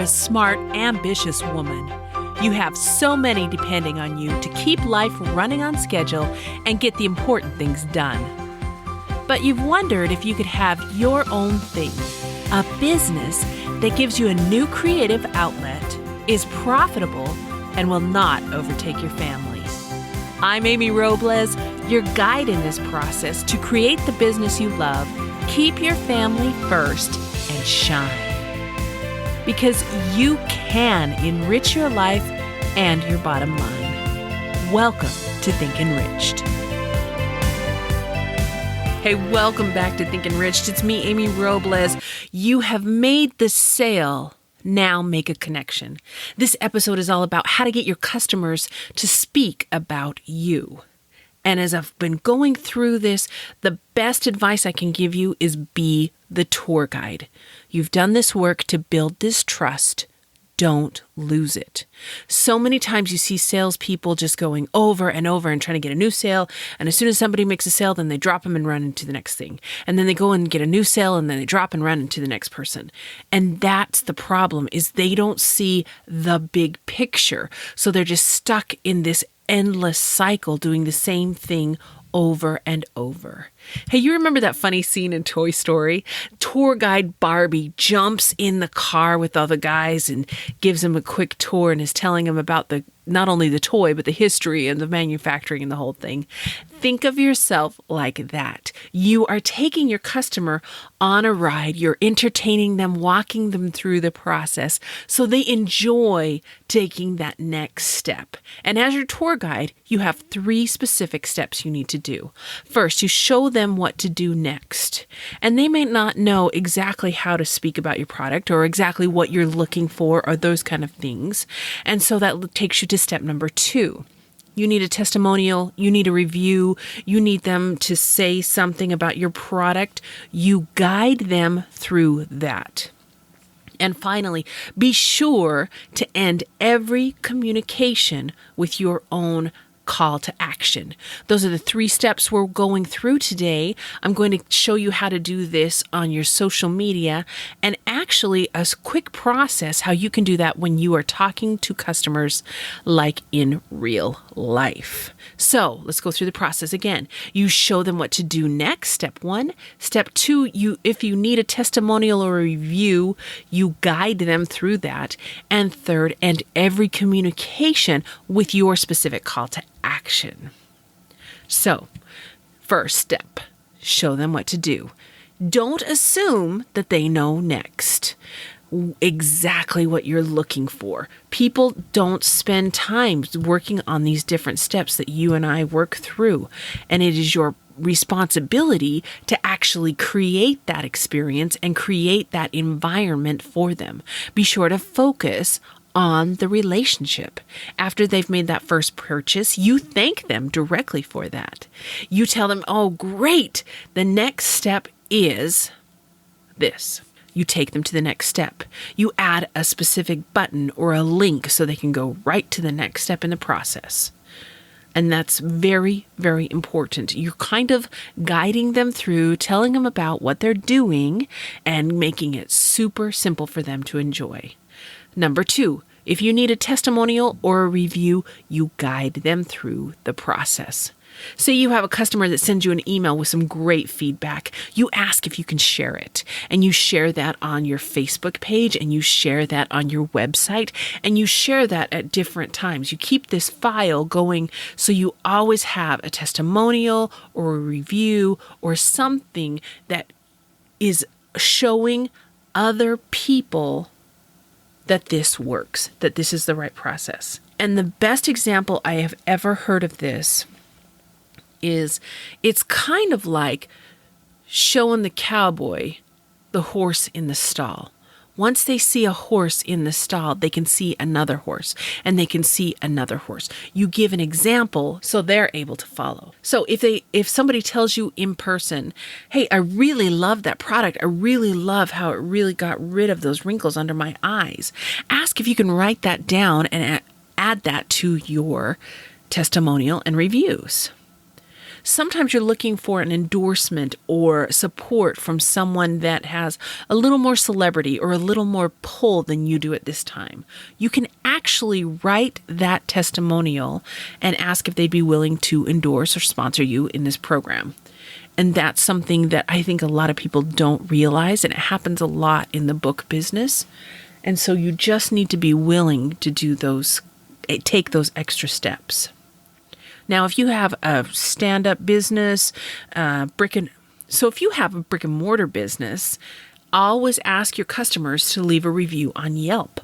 a smart, ambitious woman. You have so many depending on you to keep life running on schedule and get the important things done. But you've wondered if you could have your own thing, a business that gives you a new creative outlet, is profitable, and will not overtake your family. I'm Amy Robles, your guide in this process to create the business you love, keep your family first, and shine. Because you can enrich your life and your bottom line. Welcome to Think Enriched. Hey, welcome back to Think Enriched. It's me, Amy Robles. You have made the sale. Now make a connection. This episode is all about how to get your customers to speak about you. And as I've been going through this, the best advice I can give you is be the tour guide. You've done this work to build this trust. Don't lose it. So many times you see salespeople just going over and over and trying to get a new sale. And as soon as somebody makes a sale, then they drop them and run into the next thing. And then they go and get a new sale and then they drop and run into the next person. And that's the problem, is they don't see the big picture. So they're just stuck in this endless cycle doing the same thing over and over. Hey, you remember that funny scene in Toy Story? Tour guide Barbie jumps in the car with all the guys and gives them a quick tour and is telling them about not only the toy, but the history and the manufacturing and the whole thing. Think of yourself like that. You are taking your customer on a ride. You're entertaining them, walking them through the process so they enjoy taking that next step. And as your tour guide, you have 3 specific steps you need to do. First, you show them what to do next. And they may not know exactly how to speak about your product or exactly what you're looking for or those kind of things. And so that takes you to step number 2. You need a testimonial, you need a review, you need them to say something about your product. You guide them through that. And finally, be sure to end every communication with your own call to action. Those are the 3 steps we're going through today. I'm going to show you how to do this on your social media, and actually a quick process how you can do that when you are talking to customers like in real life. So let's go through the process again. You show them what to do next, step 1. Step 2, if you need a testimonial or a review, you guide them through that. And third, end every communication with your specific call to action. So, first step, show them what to do. Don't assume that they know next exactly what you're looking for. People don't spend time working on these different steps that you and I work through. And it is your responsibility to actually create that experience and create that environment for them. Be sure to focus on the relationship. After they've made that first purchase, you thank them directly for that. You tell them, oh, great. The next step is this. You take them to the next step. You add a specific button or a link so they can go right to the next step in the process. And that's very, very important. You're kind of guiding them through, telling them about what they're doing, and making it super simple for them to enjoy. Number 2, if you need a testimonial or a review, you guide them through the process. Say you have a customer that sends you an email with some great feedback. You ask if you can share it, and you share that on your Facebook page, and you share that on your website, and you share that at different times. You keep this file going so you always have a testimonial or a review or something that is showing other people that this works, that this is the right process. And the best example I have ever heard of this is it's kind of like showing the cowboy the horse in the stall. Once they see a horse in the stall, they can see another horse, and they can see another horse. You give an example so they're able to follow. So if somebody tells you in person, hey, I really love that product. I really love how it really got rid of those wrinkles under my eyes. Ask if you can write that down and add that to your testimonial and reviews. Sometimes you're looking for an endorsement or support from someone that has a little more celebrity or a little more pull than you do at this time. You can actually write that testimonial and ask if they'd be willing to endorse or sponsor you in this program. And that's something that I think a lot of people don't realize, and it happens a lot in the book business. And so you just need to be willing to take those extra steps. Now, if you have a stand-up business, if you have a brick and mortar business, always ask your customers to leave a review on Yelp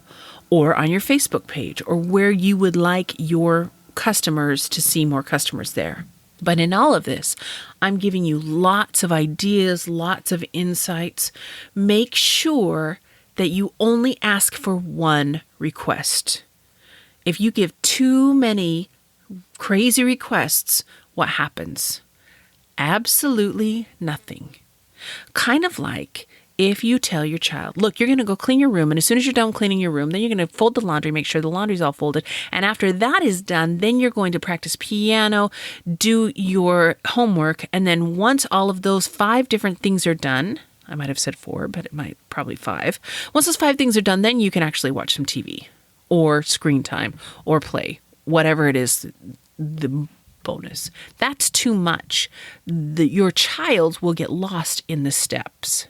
or on your Facebook page or where you would like your customers to see more customers there. But in all of this, I'm giving you lots of ideas, lots of insights. Make sure that you only ask for one request. If you give too many crazy requests, what happens? Absolutely nothing. Kind of like if you tell your child, look, you're going to go clean your room, and as soon as you're done cleaning your room, then you're going to fold the laundry, make sure the laundry's all folded, and after that is done, then you're going to practice piano, do your homework, and then once all of those 5 different things are done, I might have said 4, but it might probably 5. Once those 5 things are done, then you can actually watch some TV or screen time or play, whatever it is, the bonus. That's too much. Your child will get lost in the steps.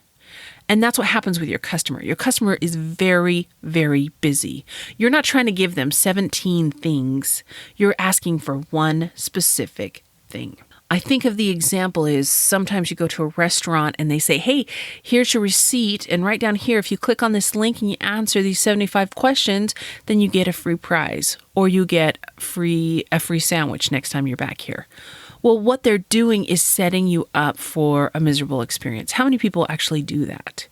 And that's what happens with your customer. Your customer is very, very busy. You're not trying to give them 17 things. You're asking for one specific thing. I think of the example is sometimes you go to a restaurant and they say, hey, here's your receipt. And right down here, if you click on this link and you answer these 75 questions, then you get a free prize or you get a free sandwich next time you're back here. Well, what they're doing is setting you up for a miserable experience. How many people actually do that?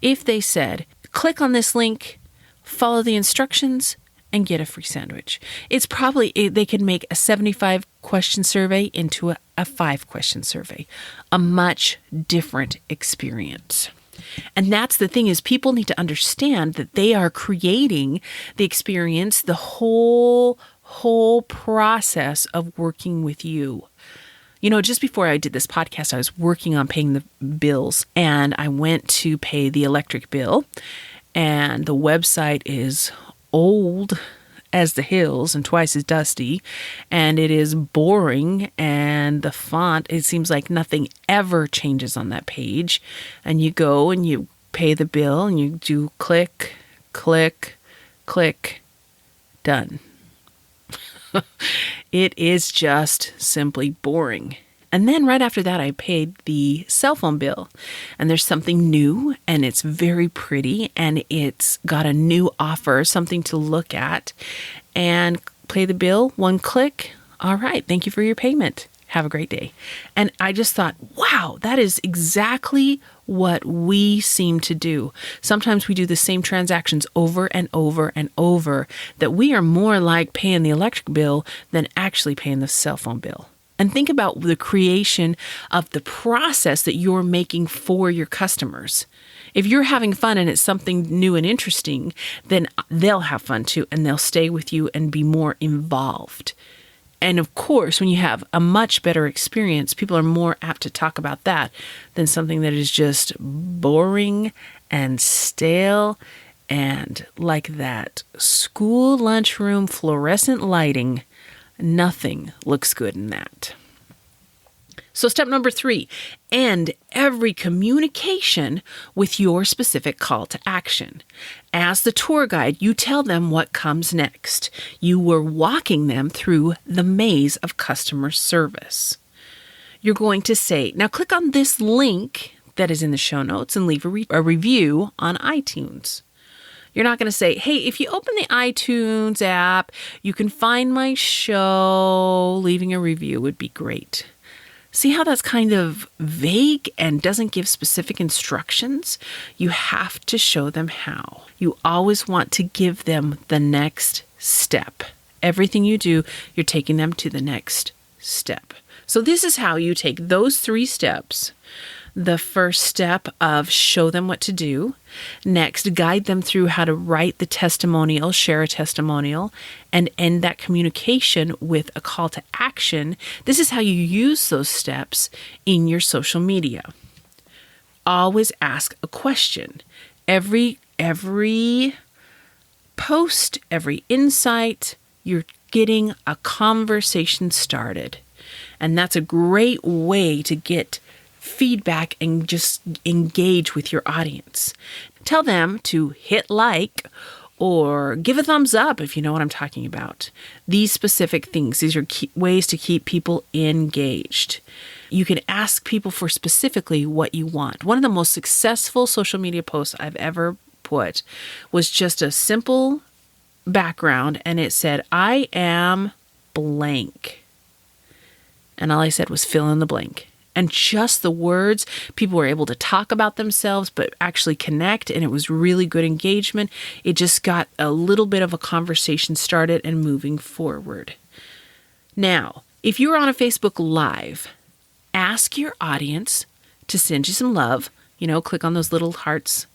If they said, click on this link, follow the instructions, and get a free sandwich. It's probably, they could make a 75 question survey into a 5-question survey. A much different experience. And that's the thing is people need to understand that they are creating the experience, the whole process of working with you. You know, just before I did this podcast, I was working on paying the bills, and I went to pay the electric bill, and the website is old as the hills and twice as dusty, and it is boring, and the font, it seems like nothing ever changes on that page. And you go and you pay the bill and you do click, click, click, done. It is just simply boring. And then right after that, I paid the cell phone bill. And there's something new, and it's very pretty, and it's got a new offer, something to look at. And pay the bill, one click. All right, thank you for your payment. Have a great day. And I just thought, wow, that is exactly what we seem to do. Sometimes we do the same transactions over and over and over, that we are more like paying the electric bill than actually paying the cell phone bill. And think about the creation of the process that you're making for your customers. If you're having fun and it's something new and interesting, then they'll have fun too, and they'll stay with you and be more involved. And of course, when you have a much better experience, people are more apt to talk about that than something that is just boring and stale and like that school lunchroom fluorescent lighting. Nothing looks good in that. So step number 3, end every communication with your specific call to action. As the tour guide, you tell them what comes next. You were walking them through the maze of customer service. You're going to say, now click on this link that is in the show notes and leave a review on iTunes. You're not going to say, hey, if you open the iTunes app, you can find my show. Leaving a review would be great. See how that's kind of vague and doesn't give specific instructions? You have to show them how. You always want to give them the next step. Everything you do, you're taking them to the next step. So this is how you take those 3 steps, The first step of show them what to do. Next, guide them through how to write the testimonial, share a testimonial, and end that communication with a call to action. This is how you use those steps in your social media. Always ask a question. Every post, every insight, you're getting a conversation started. And that's a great way to get feedback and just engage with your audience. Tell them to hit like or give a thumbs up if you know what I'm talking about. These specific things, these are ways to keep people engaged. You can ask people for specifically what you want. One of the most successful social media posts I've ever put was just a simple background, and it said, I am blank. And all I said was fill in the blank. And just the words, people were able to talk about themselves, but actually connect, and it was really good engagement. It just got a little bit of a conversation started and moving forward. Now, if you're on a Facebook Live, ask your audience to send you some love, click on those little hearts,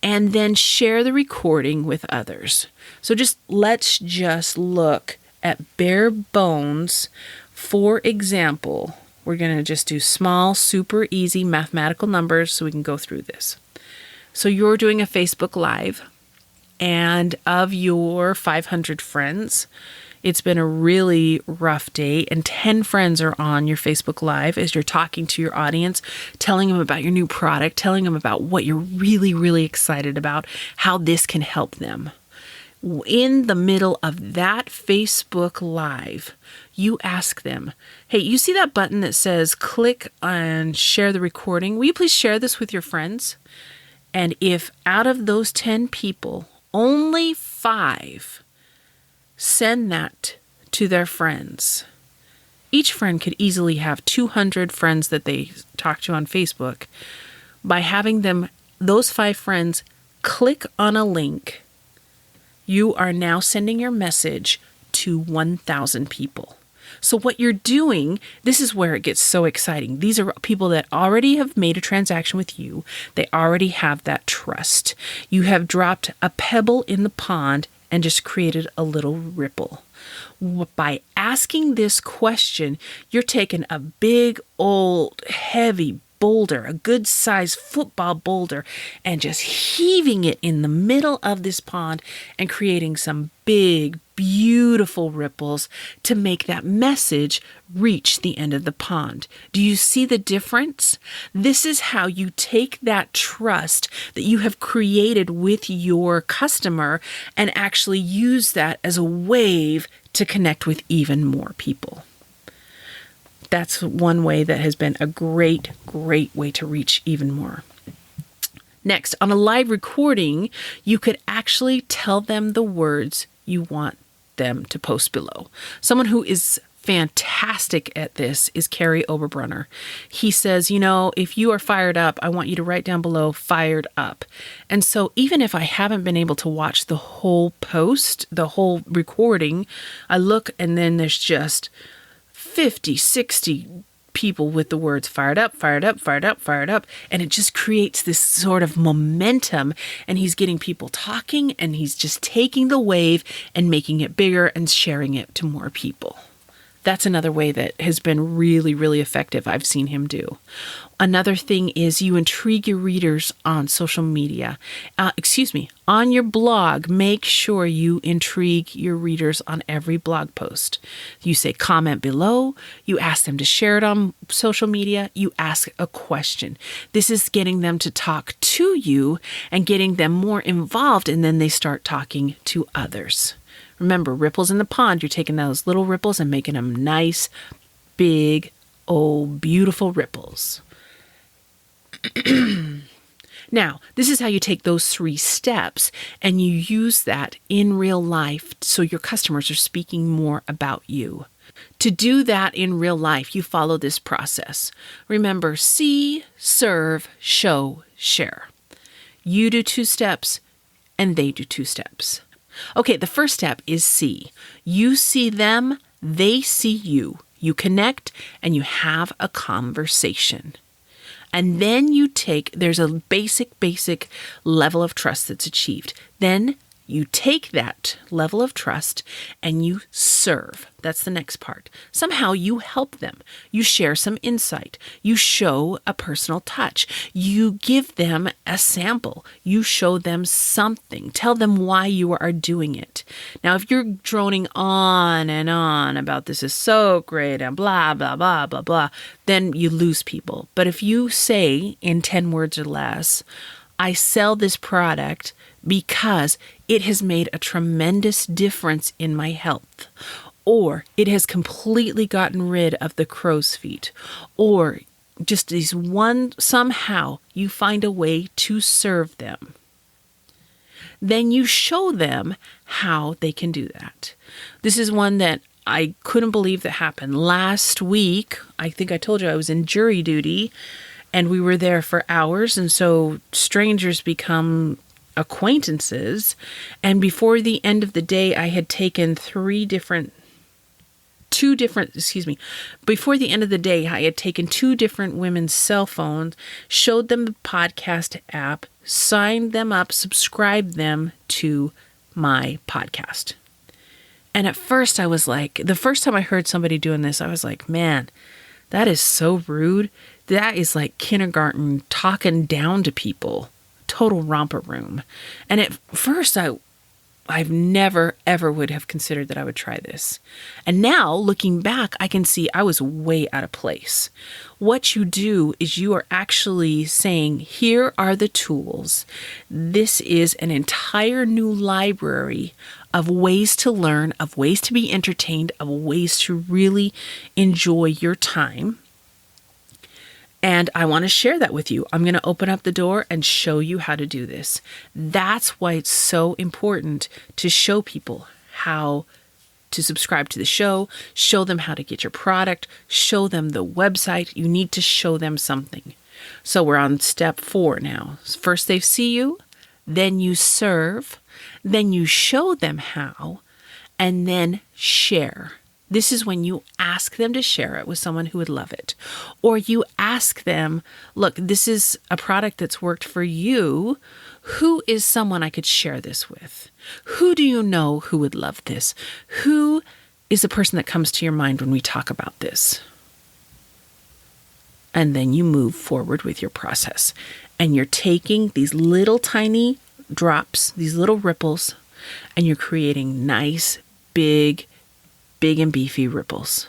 and then share the recording with others. So let's just look at bare bones. For example, we're going to just do small, super easy mathematical numbers so we can go through this. So you're doing a Facebook Live, and of your 500 friends, it's been a really rough day, and 10 friends are on your Facebook Live as you're talking to your audience, telling them about your new product, telling them about what you're really, really excited about, how this can help them. In the middle of that Facebook Live, you ask them, hey, you see that button that says click and share the recording? Will you please share this with your friends? And if out of those 10 people, only 5 send that to their friends, each friend could easily have 200 friends that they talk to on Facebook. By having those 5 friends click on a link, you are now sending your message to 1,000 people. So what you're doing, this is where it gets so exciting. These are people that already have made a transaction with you. They already have that trust. You have dropped a pebble in the pond and just created a little ripple. By asking this question, you're taking a big, old, heavy boulder, a good sized football boulder, and just heaving it in the middle of this pond and creating some big, beautiful ripples to make that message reach the end of the pond. Do you see the difference? This is how you take that trust that you have created with your customer and actually use that as a wave to connect with even more people. That's one way that has been a great, great way to reach even more. Next, on a live recording, you could actually tell them the words you want them to post below. Someone who is fantastic at this is Carrie Oberbrunner. He says, if you are fired up, I want you to write down below fired up. And so even if I haven't been able to watch the whole post, the whole recording, I look and then there's just 50, 60 people with the words fired up, fired up, fired up, fired up. And it just creates this sort of momentum. And he's getting people talking, and he's just taking the wave and making it bigger and sharing it to more people. That's another way that has been really, really effective I've seen him do. Another thing is you intrigue your readers on social media. On your blog, make sure you intrigue your readers on every blog post. You say comment below, you ask them to share it on social media, you ask a question. This is getting them to talk to you and getting them more involved, and then they start talking to others. Remember, ripples in the pond, you're taking those little ripples and making them nice, big, beautiful ripples. Now, this is how you take those 3 steps and you use that in real life so your customers are speaking more about you. To do that in real life, you follow this process. Remember, see, serve, show, share. You do 2 steps and they do 2 steps. Okay, the first step is see. You see them, they see you. You connect and you have a conversation. And then there's a basic level of trust that's achieved. Then you take that level of trust and you serve. That's the next part. Somehow you help them. You share some insight. You show a personal touch. You give them a sample. You show them something. Tell them why you are doing it. Now, if you're droning on and on about this is so great and blah, blah, blah, blah, blah, then you lose people. But if you say in 10 words or less, I sell this product because it has made a tremendous difference in my health, or it has completely gotten rid of the crow's feet, or just somehow you find a way to serve them. Then you show them how they can do that. This is one that I couldn't believe that happened. Last week, I think I told you I was in jury duty, and we were there for hours, and so strangers become acquaintances. And before the end of the day, I had taken before the end of the day, I had taken 2 different women's cell phones, showed them the podcast app, signed them up, subscribed them to my podcast. And at first I was like, the first time I heard somebody doing this, I was like, man, that is so rude. That is like kindergarten talking down to people. Total romper room. And at first I've never ever would have considered that I would try this. And now looking back, I can see I was way out of place. What you do is you are actually saying, here are the tools. This is an entire new library of ways to learn, of ways to be entertained, of ways to really enjoy your time. And I want to share that with you. I'm going to open up the door and show you how to do this. That's why it's so important to show people how to subscribe to the show, show them how to get your product, show them the website. You need to show them something. So we're on step 4 now. First they see you, then you serve, then you show them how, and then share. This is when you ask them to share it with someone who would love it. Or you ask them, look, this is a product that's worked for you. Who is someone I could share this with? Who do you know who would love this? Who is the person that comes to your mind when we talk about this? And then you move forward with your process. And you're taking these little tiny drops, these little ripples, and you're creating nice, big and beefy ripples.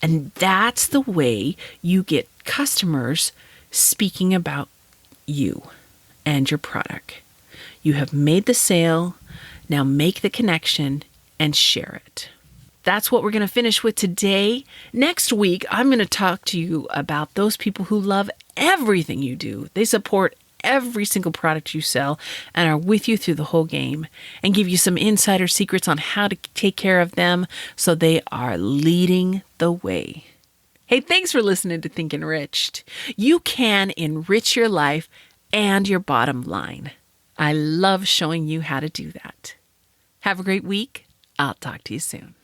And that's the way you get customers speaking about you and your product. You have made the sale. Now make the connection and share it. That's what we're going to finish with today. Next week, I'm going to talk to you about those people who love everything you do. They support every single product you sell and are with you through the whole game, and give you some insider secrets on how to take care of them so they are leading the way. Hey, thanks for listening to Think Enriched. You can enrich your life and your bottom line. I love showing you how to do that. Have a great week. I'll talk to you soon.